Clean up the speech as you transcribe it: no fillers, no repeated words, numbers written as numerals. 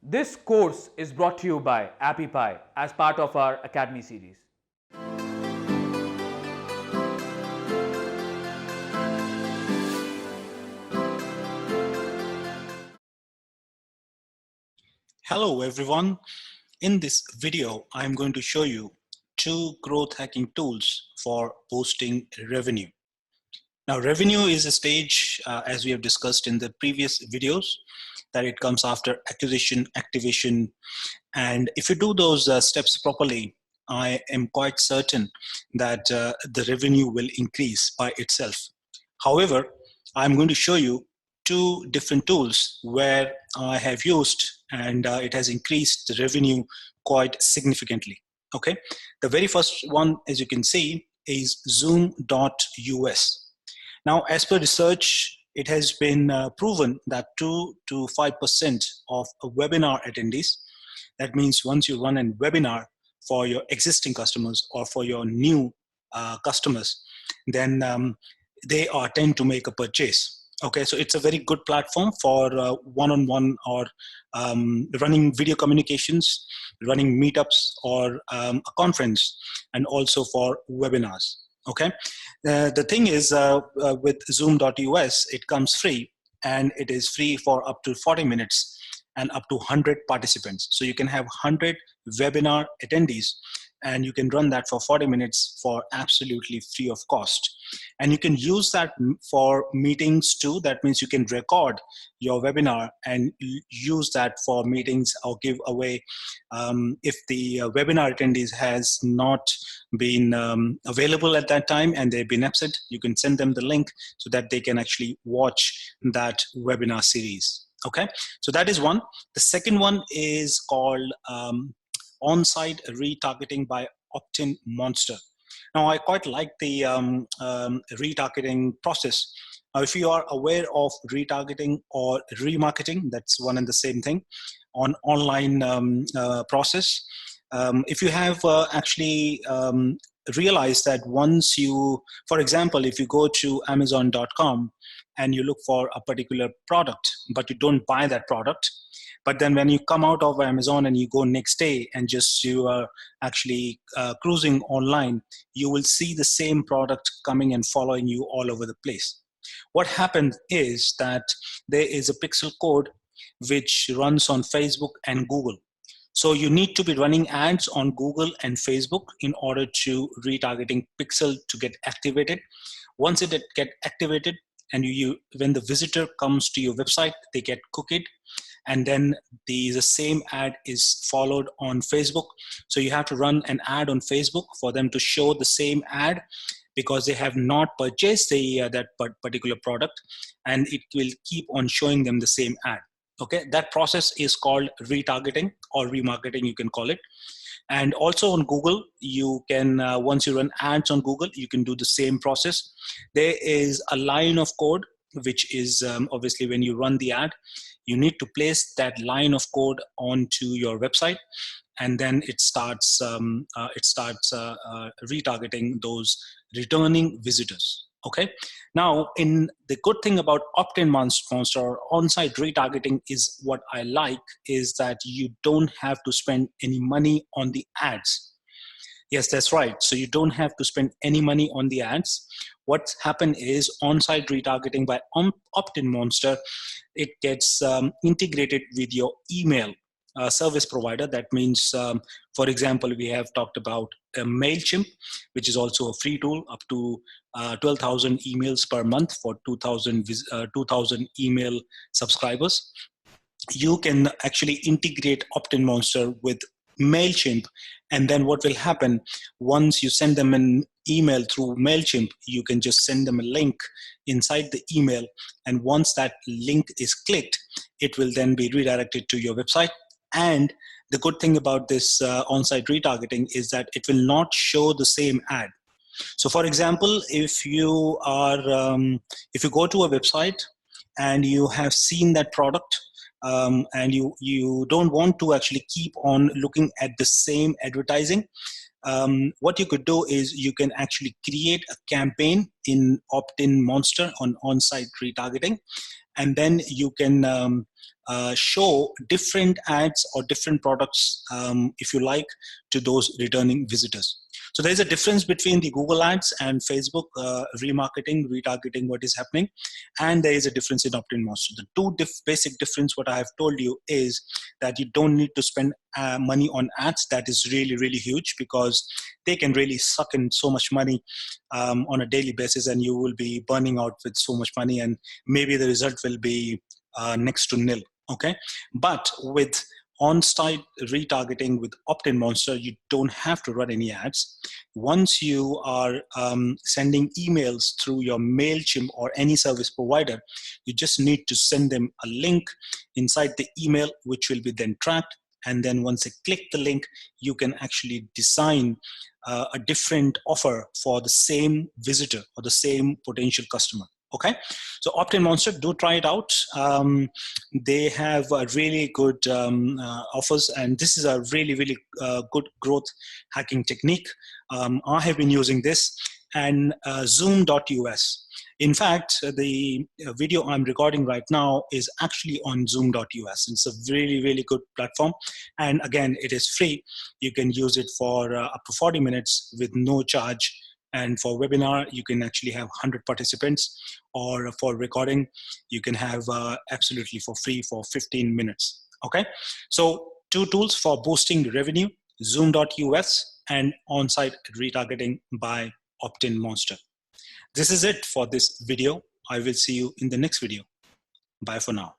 This course is brought to you by AppyPie as part of our Academy series. Hello everyone. In this video, I'm going to show you two growth hacking tools for boosting revenue. Now, revenue is a stage, as we have discussed in the previous videos, that it comes after acquisition, activation, and if you do those steps properly, I am quite certain that the revenue will increase by itself. However, I'm going to show you two different tools where I have used and it has increased the revenue quite significantly. Okay, the very first one, as you can see, is Zoom.us. Now, as per research, it has been proven that 2 to 5% of webinar attendees, that means once you run a webinar for your existing customers or for your new customers, then they tend to make a purchase. Okay, so it's a very good platform for one-on-one or running video communications, running meetups or a conference, and also for webinars. Okay, the thing is with Zoom.us, it comes free and it is free for up to 40 minutes and up to 100 participants. So you can have 100 webinar attendees and you can run that for 40 minutes for absolutely free of cost. And you can use that for meetings too. That means you can record your webinar and use that for meetings or give away. If the webinar attendees has not been available at that time and they've been absent, you can send them the link so that they can actually watch that webinar series. Okay, so that is one. The second one is called on-site retargeting by Opt-in Monster. Now, I quite like the retargeting process. Now, if you are aware of retargeting or remarketing, that's one and the same thing on online process. If you have actually realized that once you, for example, if you go to Amazon.com and you look for a particular product, but you don't buy that product, but then when you come out of Amazon and you go next day and just you are actually cruising online, you will see the same product coming and following you all over the place. What happens is that there is a pixel code which runs on Facebook and Google. So you need to be running ads on Google and Facebook in order to retargeting pixel to get activated. Once it get activated, and when the visitor comes to your website, they get cookied, and then the same ad is followed on Facebook. So you have to run an ad on Facebook for them to show the same ad because they have not purchased that particular product, and it will keep on showing them the same ad. Okay, that process is called retargeting or remarketing, you can call it. And also on Google, you can, once you run ads on Google, you can do the same process. There is a line of code, which is obviously when you run the ad, you need to place that line of code onto your website, and then it starts retargeting those returning visitors. Okay. Now, in the good thing about Opt-in Monster or on-site retargeting is what I like is that you don't have to spend any money on the ads. Yes, that's right. So you don't have to spend any money on the ads. What's happened is on-site retargeting by Opt-in Monster, it gets integrated with your email service provider. That means, for example, we have talked about MailChimp, which is also a free tool up to 12,000 emails per month for 2,000 email subscribers. You can actually integrate Opt-in Monster with MailChimp, and then what will happen once you send them an email through MailChimp, you can just send them a link inside the email, and once that link is clicked, it will then be redirected to your website. And the good thing about this on-site retargeting is that it will not show the same ad. So for example, if you go to a website and you have seen that product, and you don't want to actually keep on looking at the same advertising, what you could do is you can actually create a campaign in Opt-in Monster on on-site retargeting, and then you can show different ads or different products, if you like, to those returning visitors. So there's a difference between the Google ads and Facebook remarketing, retargeting, what is happening, and there is a difference in opt-in monster. The two basic difference, what I have told you, is that you don't need to spend money on ads. That is really, really huge, because they can really suck in so much money on a daily basis, and you will be burning out with so much money, and maybe the result will be next to nil. Okay, but with on-site retargeting with opt-in monster, you don't have to run any ads. Once you are sending emails through your MailChimp or any service provider, you just need to send them a link inside the email, which will be then tracked. And then once they click the link, you can actually design a different offer for the same visitor or the same potential customer. Okay, so opt-in monster, do try it out. They have really good offers, and this is a really, really good growth hacking technique. I have been using this, and Zoom.us. In fact, the video I'm recording right now is actually on Zoom.us. It's a really, really good platform. And again, it is free. You can use it for up to 40 minutes with no charge. And for webinar, you can actually have 100 participants, or for recording, you can have absolutely for free for 15 minutes. Okay, so two tools for boosting revenue: Zoom.us and on-site retargeting by opt-in monster. This is it for this video. I will see you in the next video. Bye for now.